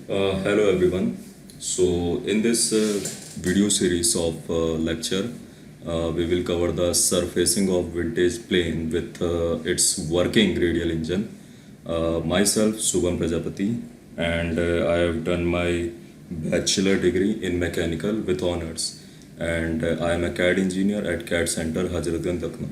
Hello everyone. So in this video series of lecture, we will cover the surfacing of vintage plane with its working radial engine. Myself, Subham Prajapati, and I have done my bachelor degree in mechanical with honors, and I am a CAD engineer at CAD Center, Hazratganj, Lucknow.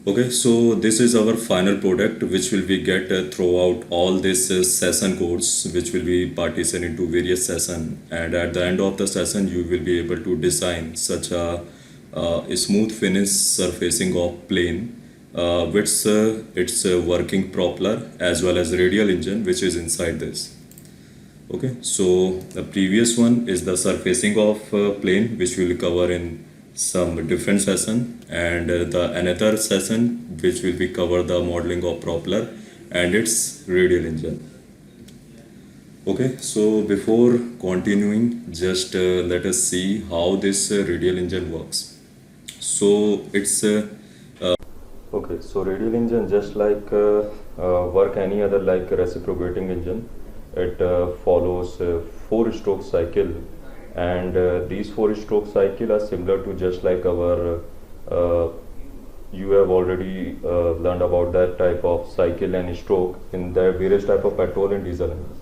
Okay, so this is our final product, which will be get throughout all this session course, which will be partitioned into various session, and at the end of the session, you will be able to design such a smooth finish surfacing of plane, with its working propeller as well as radial engine, which is inside this. Okay, so the previous one is the surfacing of plane, which we will cover in some different session, and the another session which will be cover the modeling of propeller and its radial engine. Okay, so before continuing, just let us see how this radial engine works. So it's okay, so radial engine just like work any other like reciprocating engine. It follows four-stroke cycle, and these four-stroke cycle are similar to just like our you have already learned about that type of cycle and stroke in the various type of petrol and diesel engines.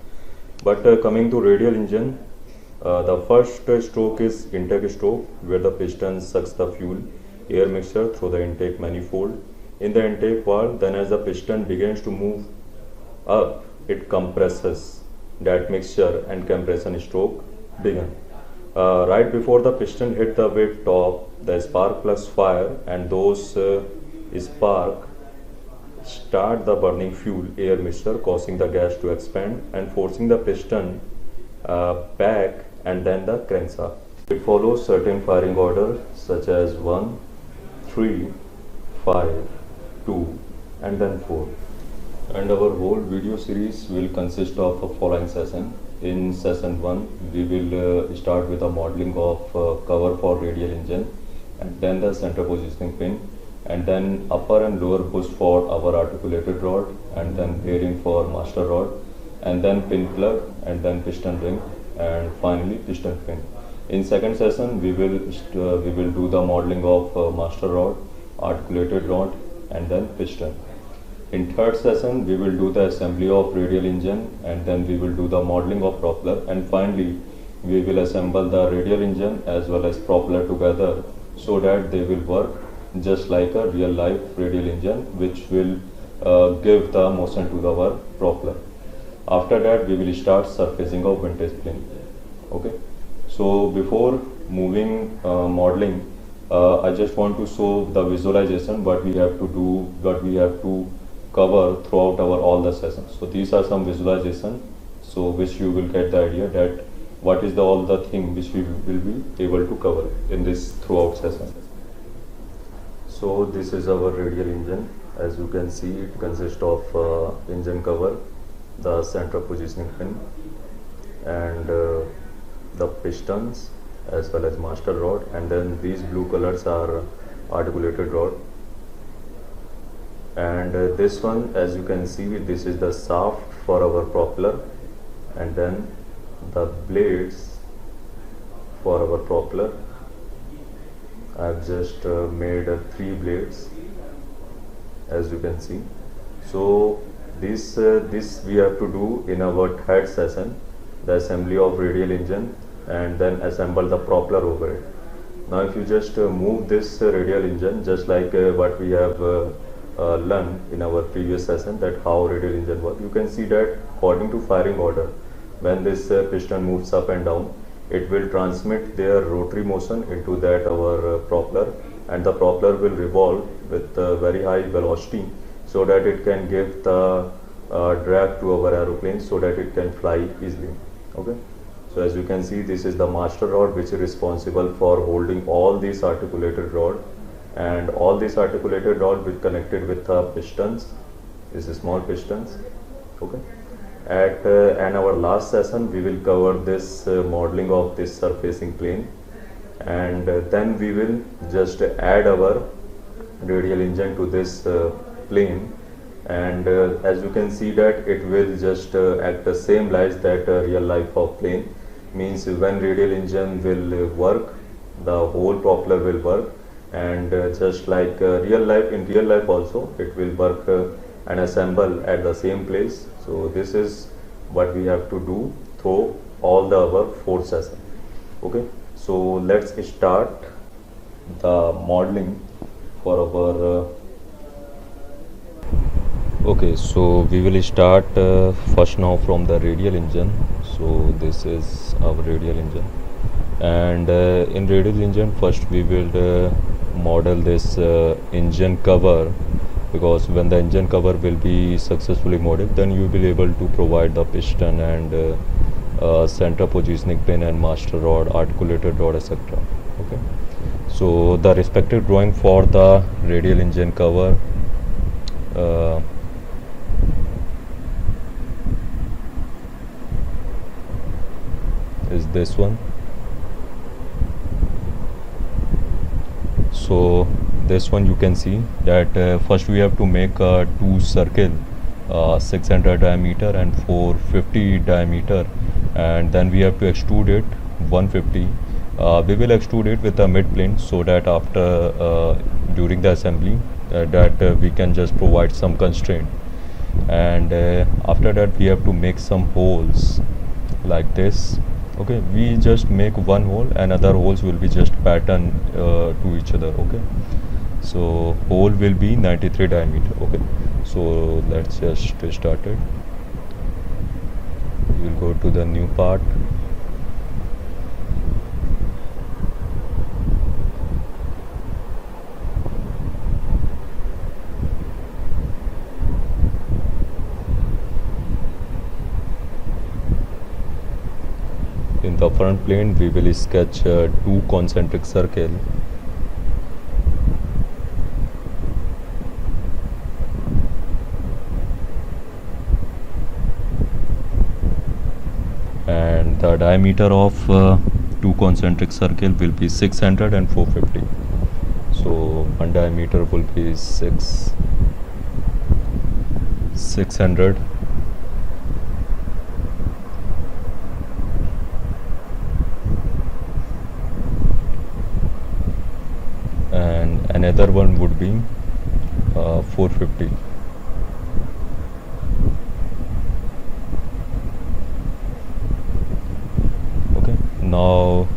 But coming to radial engine, the first stroke is intake stroke, where the piston sucks the fuel air mixture through the intake manifold in the intake valve. Then as the piston begins to move up, it compresses that mixture and compression stroke begin. Right before the piston hit the wet top, the spark plugs fire, and those spark start the burning fuel air mixture, causing the gas to expand and forcing the piston back and then the crankshaft. It follows certain firing order such as 1, 3, 5, 2, and then 4. And our whole video series will consist of a following session. In session 1, we will start with a modeling of cover for radial engine, and then the center positioning pin, and then upper and lower bush for our articulated rod, and then bearing for master rod, and then pin plug, and then piston ring, and finally piston fin. In second session, we will do the modeling of master rod, articulated rod, and then piston. In third session, we will do the assembly of radial engine, and then we will do the modeling of propeller, and finally we will assemble the radial engine as well as propeller together so that they will work just like a real life radial engine, which will give the motion to our propeller. After that, we will start surfacing of vintage plane. Okay, so before moving modeling, I just want to show the visualization what we have to do, what we have to cover throughout our all the sessions. So these are some visualization, so which you will get the idea that what is the all the thing which we will be able to cover in this throughout session. So this is our radial engine. As you can see, it consists of engine cover, the center positioning pin, and the pistons as well as master rod, and then these blue colors are articulated rod. And this one, as you can see, this is the shaft for our propeller, and then the blades for our propeller. I've just made 3 blades, as you can see. So this we have to do in our third session, the assembly of radial engine, and then assemble the propeller over it. Now if you just move this radial engine just like what we have learned in our previous session, that how radial engine works, you can see that according to firing order, when this piston moves up and down, it will transmit their rotary motion into that our propeller, and the propeller will revolve with very high velocity so that it can give the drag to our aeroplane so that it can fly easily. Okay, so as you can see, this is the master rod which is responsible for holding all these articulated rod, and all these articulated rod will connected with the pistons. This is small pistons. Okay, at and our last session we will cover this modeling of this surfacing plane, and then we will just add our radial engine to this plane, and as you can see that it will just act the same lights that real life of plane. Means when radial engine will work, the whole propeller will work, and just like real life, in real life also it will work and assemble at the same place. So this is what we have to do through all the our 4 session. Okay, so let's start the modeling for our okay, so we will start first now from the radial engine. So this is our radial engine, and in radial engine first we will model this engine cover, because when the engine cover will be successfully modeled, then you will be able to provide the piston and center positioning pin and master rod, articulated rod, etc. Okay, so the respective drawing for the radial engine cover uh, is this one. So this one you can see that first we have to make two circle 600 diameter and 450 diameter, and then we have to extrude it 150. We will extrude it with a mid plane, so that after during the assembly that we can just provide some constraint, and after that we have to make some holes like this. Okay, we just make one hole and other holes will be just pattern to each other. Okay, so hole will be 93 diameter. Okay, so let's just start it. We will go to the new part. In the front plane we will sketch two concentric circle, and the diameter of two concentric circle will be 600 and 450. So one diameter will be 600, and another one would be 450. Okay, now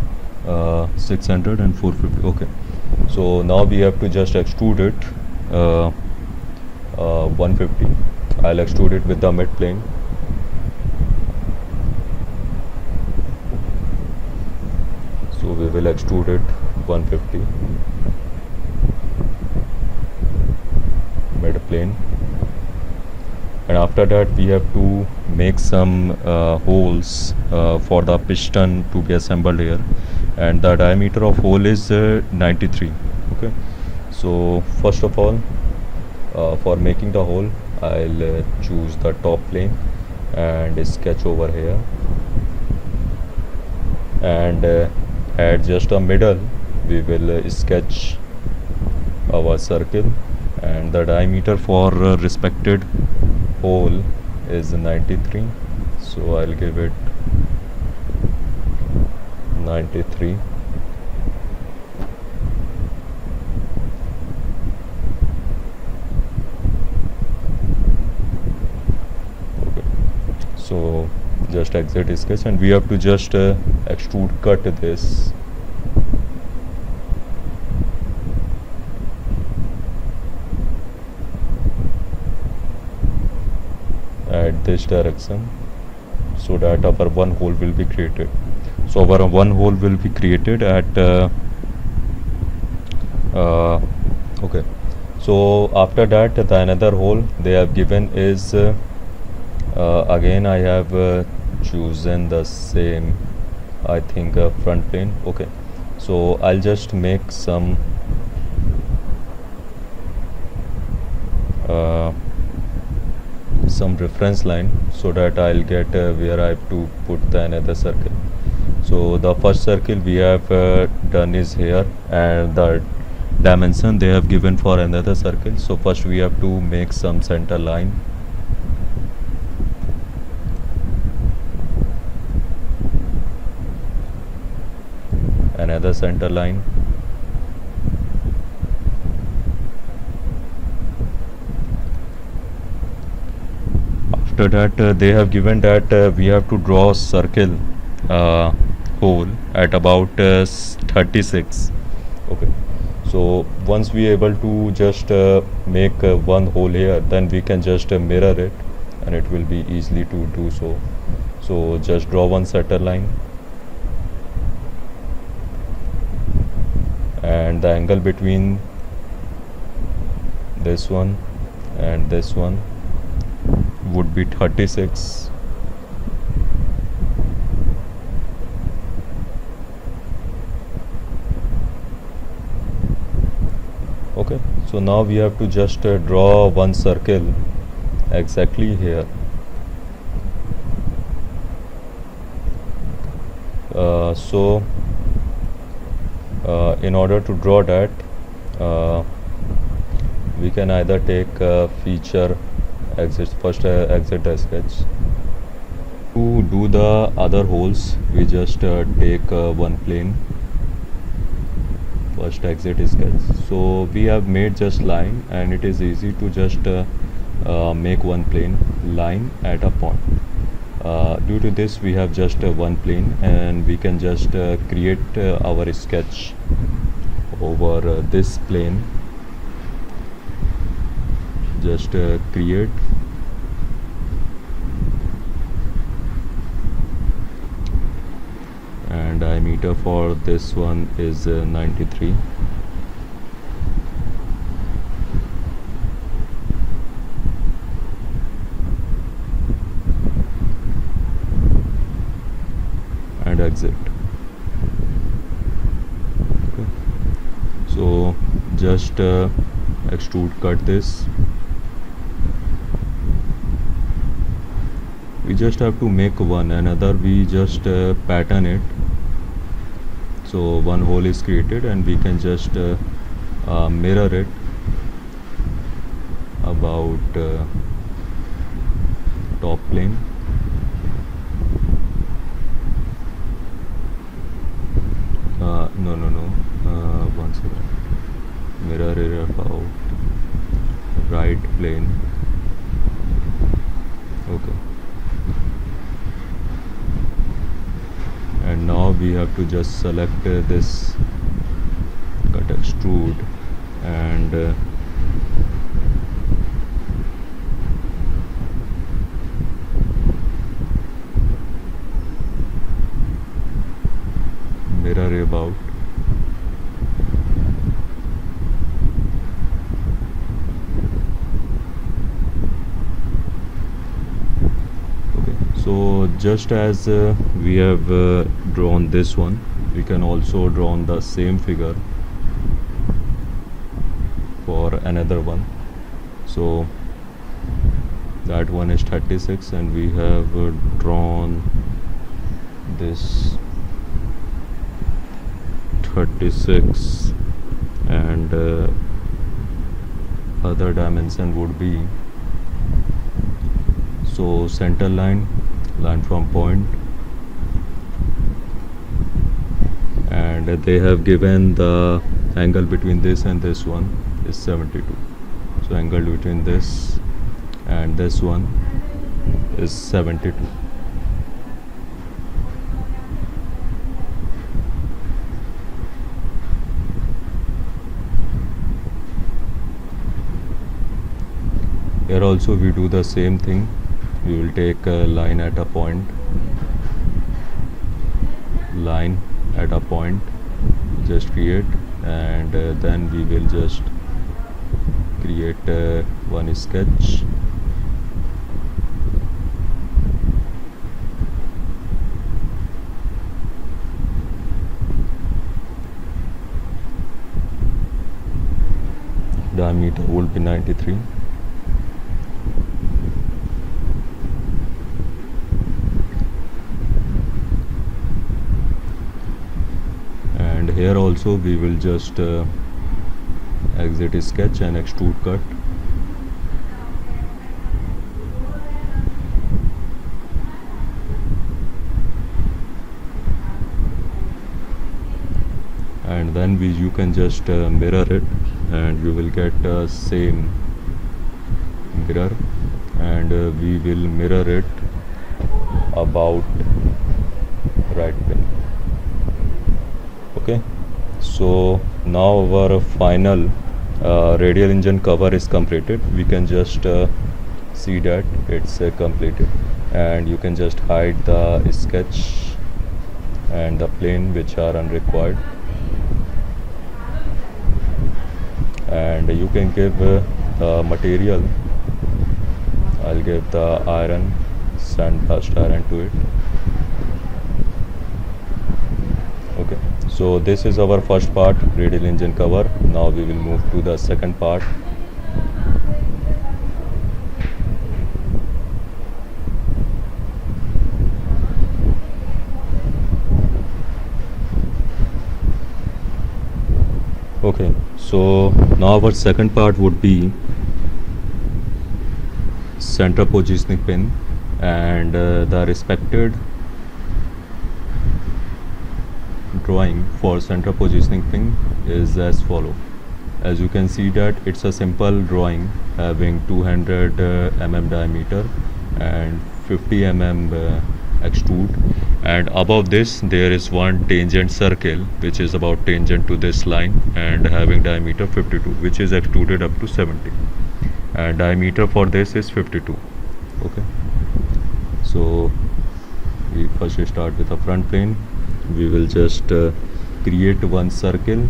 600 and 450. Okay, so now we have to just extrude it 150. I'll extrude it with the mid plane. So we will extrude it 150 mid plane, and after that we have to make some holes for the piston to be assembled here, and the diameter of hole is 93. Okay, so first of all for making the hole I'll choose the top plane and sketch over here, and at just a middle we will sketch our circle, and the diameter for respected hole is 93, so I'll give it 93. Okay, so just exit sketch, and we have to just extrude cut this. At this direction, so that our one hole will be created. So our one hole will be created at okay, so after that the another hole they have given is again I have chosen the same, I think front plane. Okay, so I'll just make some reference line, so that I'll get where I have to put the another circle. So the first circle we have done is here, and the dimension they have given for another circle. So first we have to make some center line. Another center line. After that they have given that we have to draw a circle hole at about 36. Okay, so once we are able to just make one hole here, then we can just mirror it and it will be easily to do so. So just draw one center line, and the angle between this one and this one would be 36. Okay, so now we have to just draw one circle exactly here. In order to draw that, we can either take feature exit, first exit the sketch. To do the other holes, we just take one plane, first exit sketch. So we have made just line, and it is easy to just make one plane line at a point. Due to this we have just one plane, and we can just create our sketch over this plane. Just create, and diameter for this one is 93. And exit. Okay. So just extrude cut this. We just have to make one, another we just pattern it. So one hole is created, and we can just mirror it about top plane. No, one second. Mirror it about right plane. Okay. And now we have to just select this, cut extrude, and mirror about. Okay, so just as we have drawn this one, we can also draw the same figure for another one. So that one is 36, and we have drawn this 36, and other dimension would be, so center line from point, and they have given the angle between this and this one is 72. So angle between this and this one is 72. Here also we do the same thing. We will take a line at a point, just create, and then we will just create one sketch. Diameter will be 93. And here also we will just exit sketch and extrude cut. And then you can just mirror it, and you will get same mirror, and we will mirror it about right pin. Okay, so now our final radial engine cover is completed. We can just see that it's completed, and you can just hide the sketch and the plane which are unrequired, and you can give the material. I'll give the iron, sandblast iron to it. Okay, so this is our first part, radial engine cover. Now we will move to the second part. Okay, so now our second part would be center positioning pin, and the respected drawing for center positioning pin is as follow. As you can see that it's a simple drawing having 200 mm diameter and 50 mm extrude, and above this there is one tangent circle which is about tangent to this line and having diameter 52, which is extruded up to 70, and diameter for this is 52. Okay, so we first start with the front plane. We will just create one circle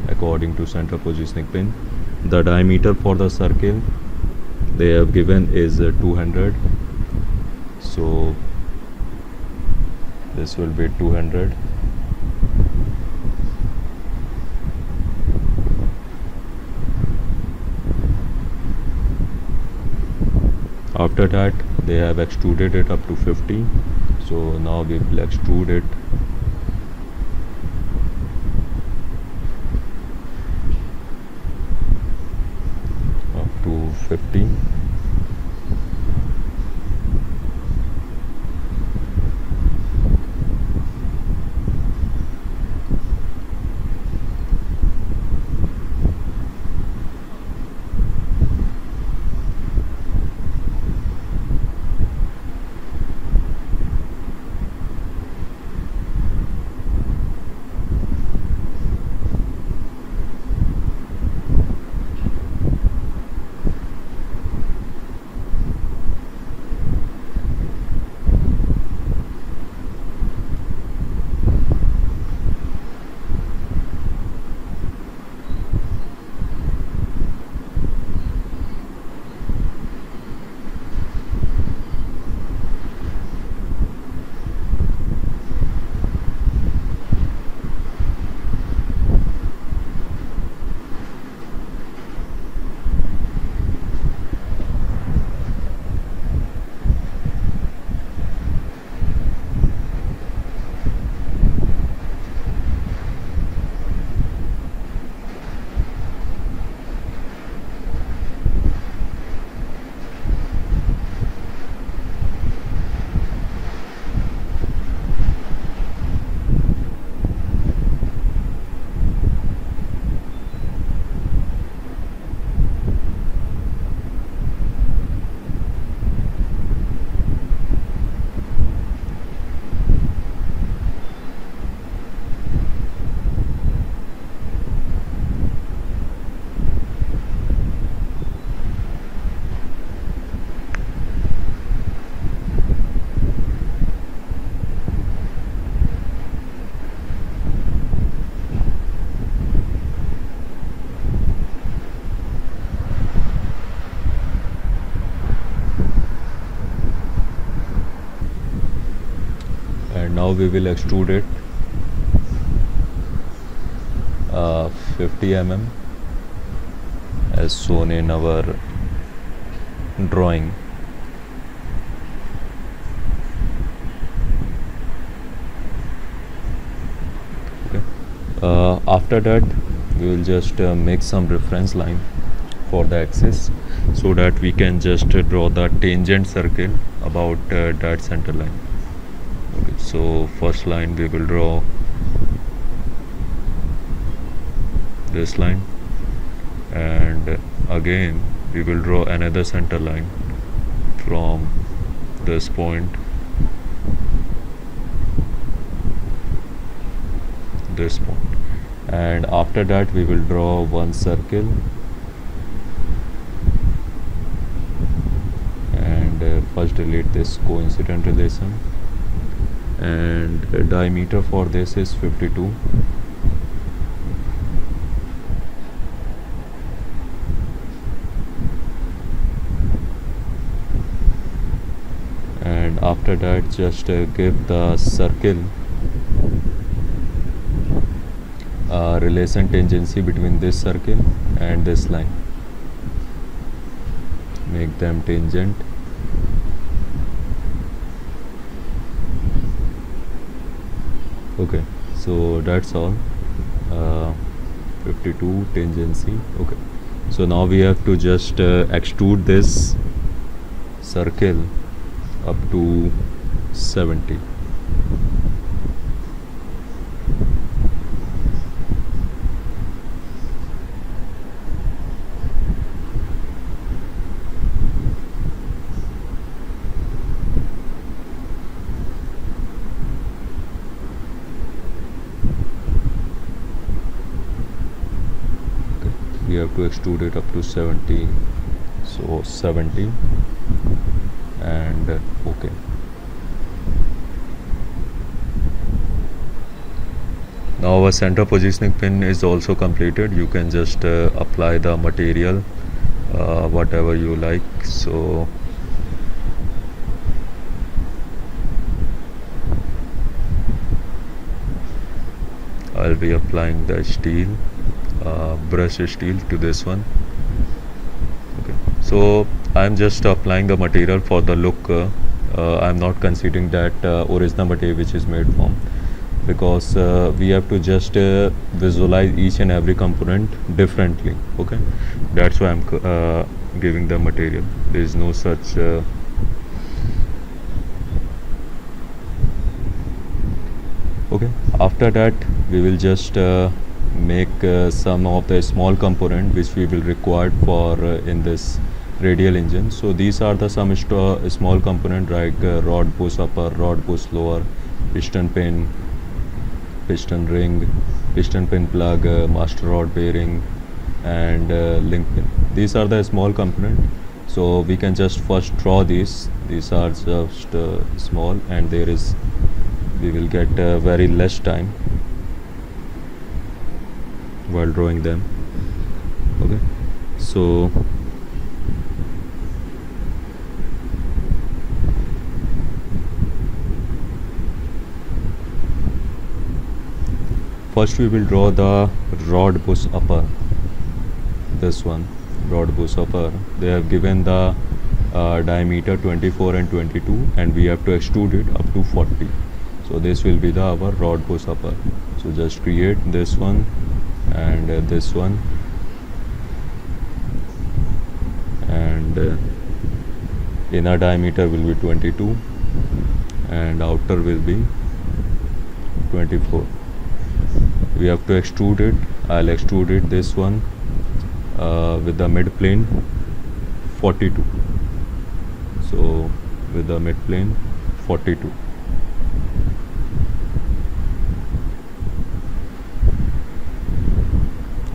according to center positioning pin. The diameter for the circle they have given is 200, so this will be 200. After that they have extruded it up to 50, so now we will extrude it up to 50. And now we will extrude it 50 mm as shown in our drawing. Okay. After that we will just make some reference line for the axis, so that we can just draw the tangent circle about that center line. Okay, so first line we will draw this line, and again we will draw another center line from this point, this point, and after that we will draw one circle, and first delete this coincident relation, and diameter for this is 52. And after that just give the circle relation tangency between this circle and this line, make them tangent. Okay, so that's all. 52 tangency. Okay, so now we have to just extrude this circle up to 70. We have to extrude it up to 70, so 70, and okay. Now our center positioning pin is also completed. You can just apply the material whatever you like. So I'll be applying the steel, brush steel to this one. Okay, so I'm just applying the material for the look. I'm not considering that original material which is made from, because we have to just visualize each and every component differently. Okay, that's why I'm giving the material. There is no such okay. After that we will just make some of the small component which we will require for in this radial engine. So these are the some small component like rod push upper, rod push lower, piston pin, piston ring, piston pin plug, master rod bearing, and link pin. These are the small component. So we can just first draw these. These are just small, and there is we will get very less time while drawing them. Okay, so first we will draw the rod bush upper. This one, rod bush upper, they have given the diameter 24 and 22, and we have to extrude it up to 40. So this will be the our rod bush upper. So just create this one and this one, and inner diameter will be 22 and outer will be 24. We have to extrude it. I'll extrude it this one with the mid plane 42. So with the mid plane 42.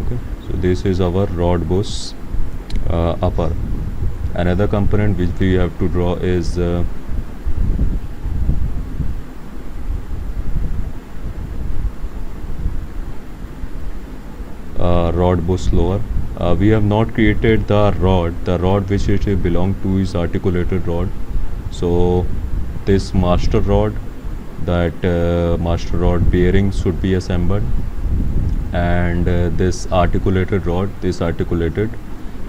Okay, so this is our rod bush upper. Another component which we have to draw is rod bush lower. We have not created the rod which it belong to is articulated rod. So this master rod, that master rod bearing should be assembled, and this articulated rod, this articulated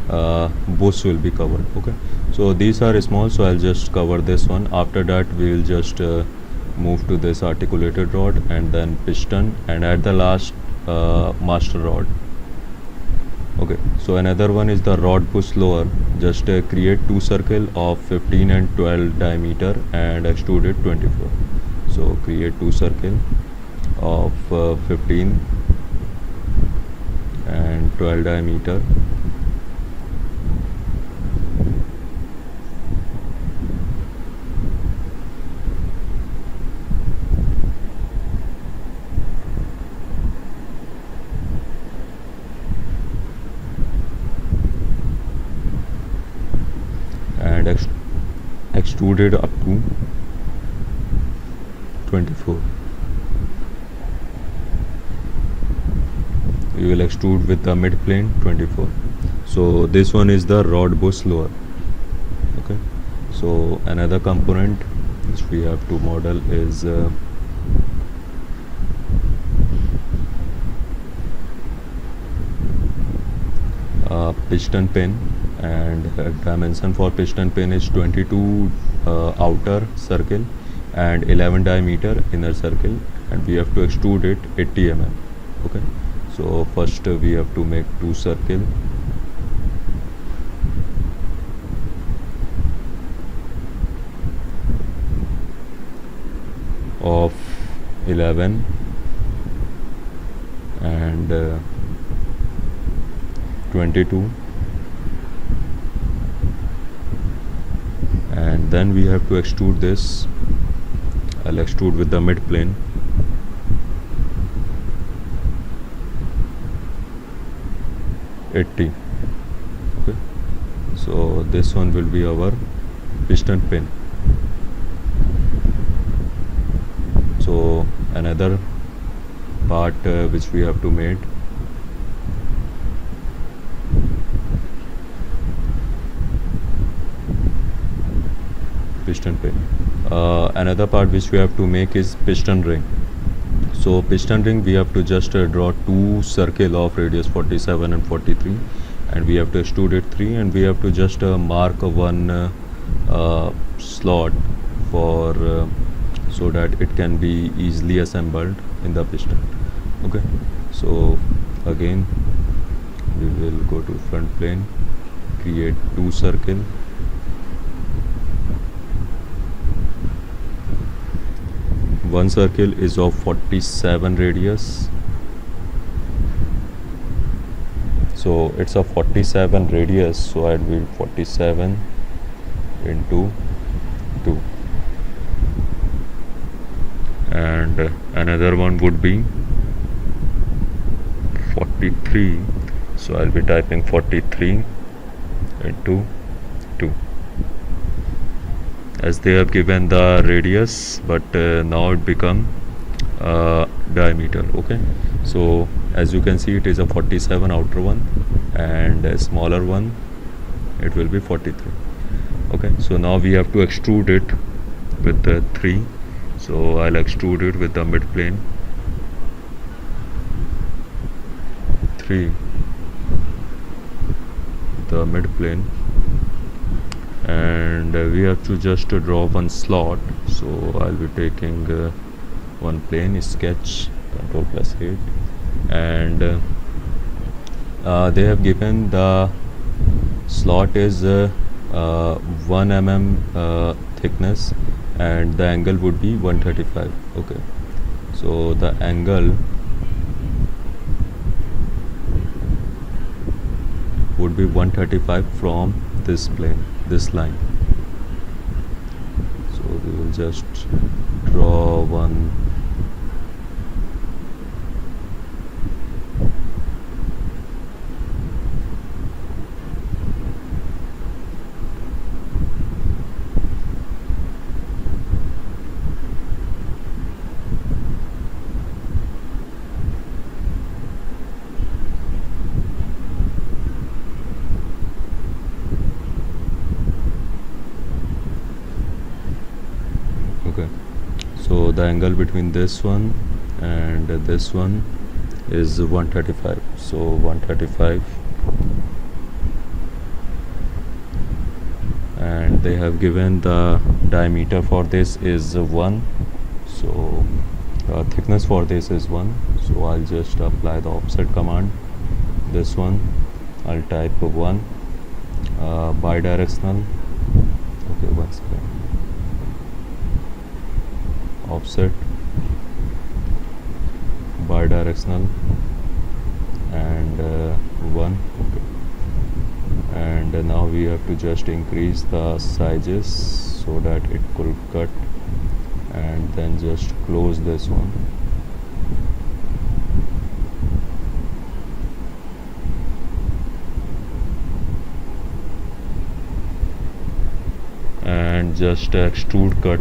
bush will be covered. Okay, so these are small, so I'll just cover this one. After that we will just move to this articulated rod, and then piston, and at the last master rod. Okay, so another one is the rod push lower. Just create two circle of 15 and 12 diameter and extrude it 24. So create two circle of 15 and 12 diameter. And extruded up to 24. We will extrude with the mid plane 24. So this one is the rod bush lower. Okay, so another component which we have to model is piston pin, and dimension for piston pin is 22 outer circle and 11 diameter inner circle, and we have to extrude it 80 mm. Okay, so first we have to make two circle of 11 and 22, and then we have to extrude this. I'll extrude with the mid plane. Okay, so this one will be our piston pin. So another part which we have to make piston pin. Another part which we have to make is piston ring. So piston ring, we have to just draw two circle of radius 47 and 43, and we have to extrude it 3, and we have to just mark one slot for so that it can be easily assembled in the piston. Okay, so again we will go to front plane, create two circle, one circle is of 47 radius, so it's a 47 radius, so I'll be 47 into 2, and another one would be 43, so I'll be typing 43 into 2, as they have given the radius, but now it become diameter. Okay, so as you can see, it is a 47 outer one, and a smaller one, it will be 43. Okay, so now we have to extrude it with the 3, so I'll extrude it with the mid plane 3, the mid plane, and we have to just draw one slot, so I'll be taking one plane, sketch, Ctrl+8, and they have given the slot is 1 mm thickness, and the angle would be 135. Okay, so the angle would be 135 from this plane, this line. So we will just draw one so the angle between this one and this one is 135, so 135, and they have given the diameter for this is 1, so thickness for this is 1, so I'll just apply the offset command, this one I'll type 1, bidirectional, okay, 1 second, offset, bidirectional, and 1, okay. And now we have to just increase the sizes so that it could cut, and then just close this one. And just extrude cut.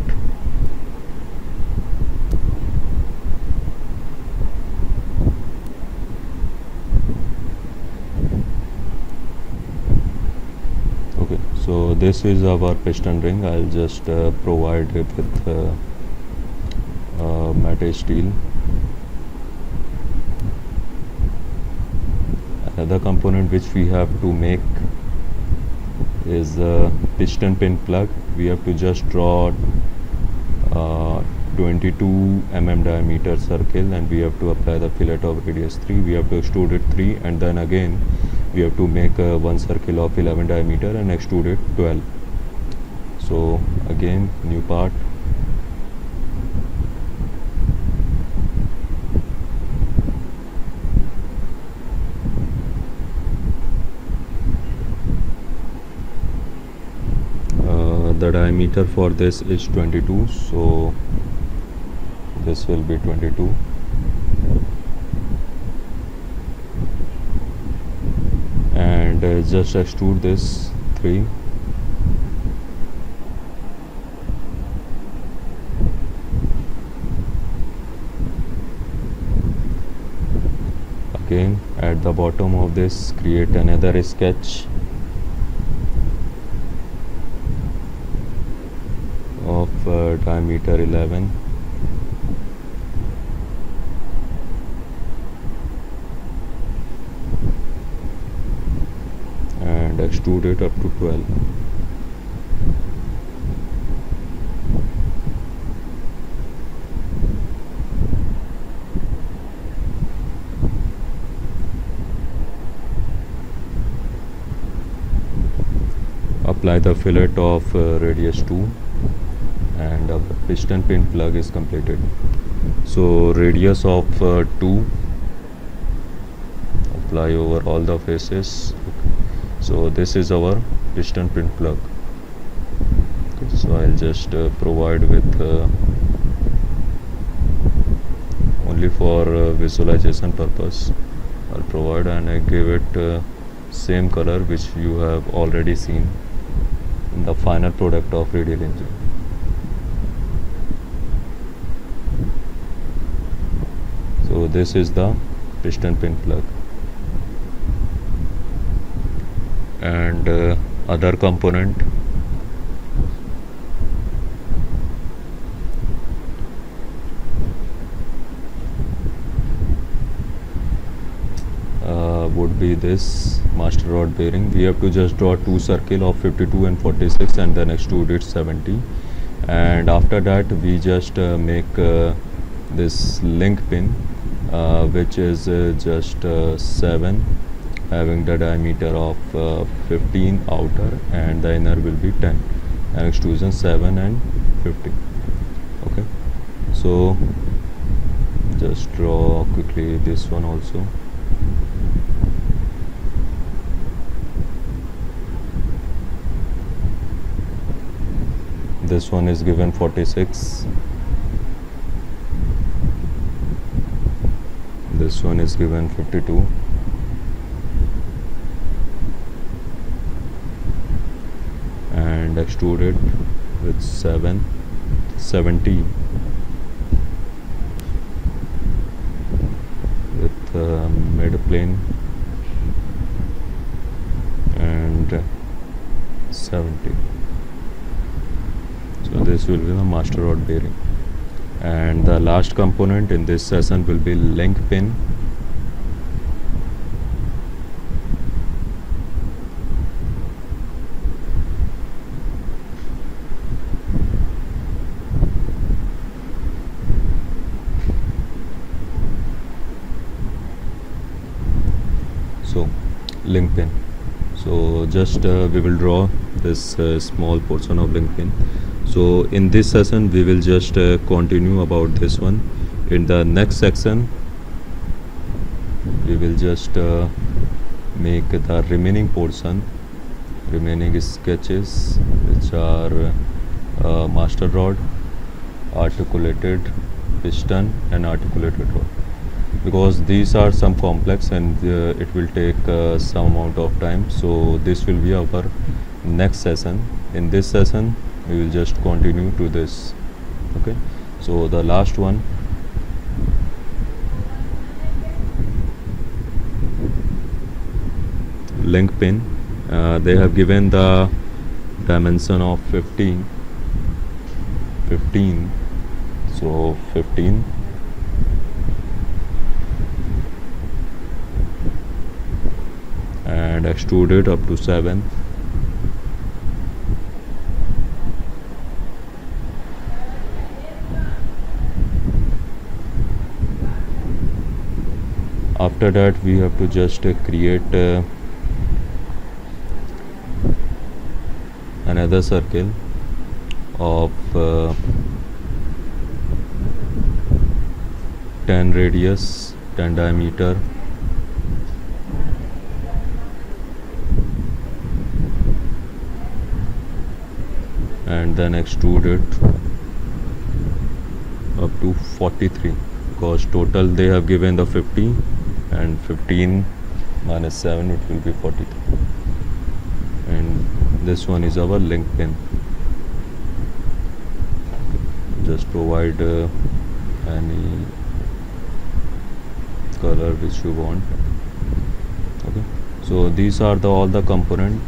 Okay, so this is our piston ring. I'll just provide it with matte steel. Another component which we have to make is a piston pin plug. We have to just draw 22 mm diameter circle, and we have to apply the fillet of radius 3. We have to extrude it 3, and then again we have to make one circle of 11 diameter and extrude it 12. So again, new part. The diameter for this is 22, so this will be 22. And just extrude this 3. Again, at the bottom of this, create another sketch of diameter 11. And extrude it up to 12. Apply the fillet of radius 2, and our piston pin plug is completed. So radius of 2, apply over all the faces. So this is our piston pin plug. Okay, so I'll just provide with only for visualization purpose. I'll provide, and I give it same color which you have already seen in the final product of radial engine. So this is the piston pin plug. And other component would be this master rod bearing. We have to just draw 2 circle of 52 and 46, and then extrude it 70. And after that we just make this link pin, which is just 7, having the diameter of 15 outer, and the inner will be 10, and extrusion 7 and 50. Okay, so just draw quickly this one also. This one is given 46. This one is given 52. And extrude it with 70 with mid plane, and 70. So this will be the master rod bearing. And the last component in this session will be link pin. link pin. So just we will draw this small portion of link pin. So in this session we will just continue about this one. In the next section we will just make the remaining portion, remaining sketches, which are master rod, articulated piston and articulated rod, because these are some complex and it will take some amount of time. So this will be our next session. In this session we will just continue to this. Okay, so the last one, link pin. They have given the dimension of 15, so 15, and extruded up to 7. After that we have to just create another circle of 10 radius, 10 diameter, and then extrude it up to 43, because total they have given the 50, and 15 minus 7 it will be 43. And this one is our link pin. Just provide any color which you want. Okay, so these are all the component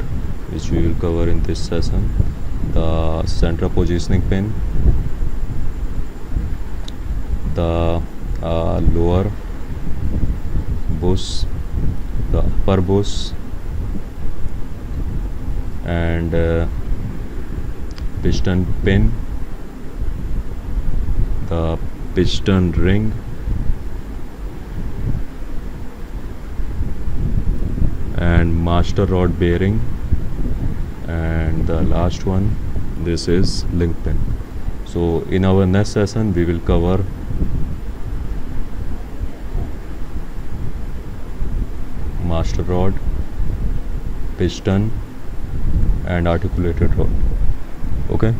which we will cover in this session. The center positioning pin, the lower bush, the upper bush, and piston pin, the piston ring, and master rod bearing, and the last one, this is link pin. So in our next session we will cover master rod, piston and articulated rod. Okay.